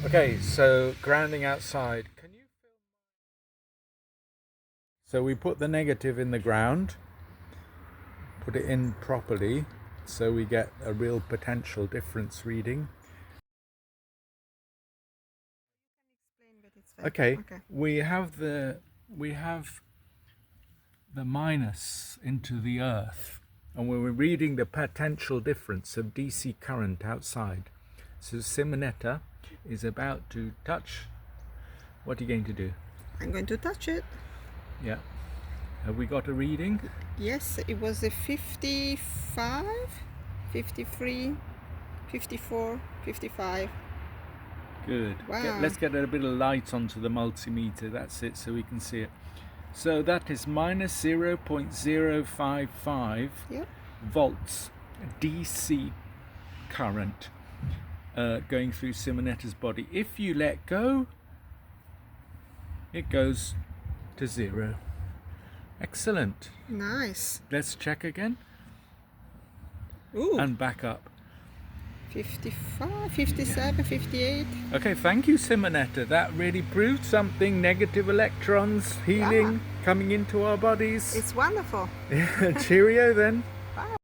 Okay, so grounding outside. So we put the negative in the ground, put it in properly, so we get a real potential difference reading. Okay, we have the minus into the earth, and we're reading the potential difference of DC current outside. So Simonetta is about to touch. What are you going to do? I'm going to touch it. Yeah. Have we got a reading? Yes, it was a 55, 53, 54, 55. Good. Wow. Let's get a bit of light onto the multimeter. That's it, so we can see it. So that is minus 0.055 volts DC current going through Simonetta's body. If you let go, it goes to 0. Excellent. Nice. Let's check again. Ooh. And back up. 55, 57, 58. Okay, thank you, Simonetta. That really proved something. Negative electrons, healing, coming into our bodies. It's wonderful. Cheerio then.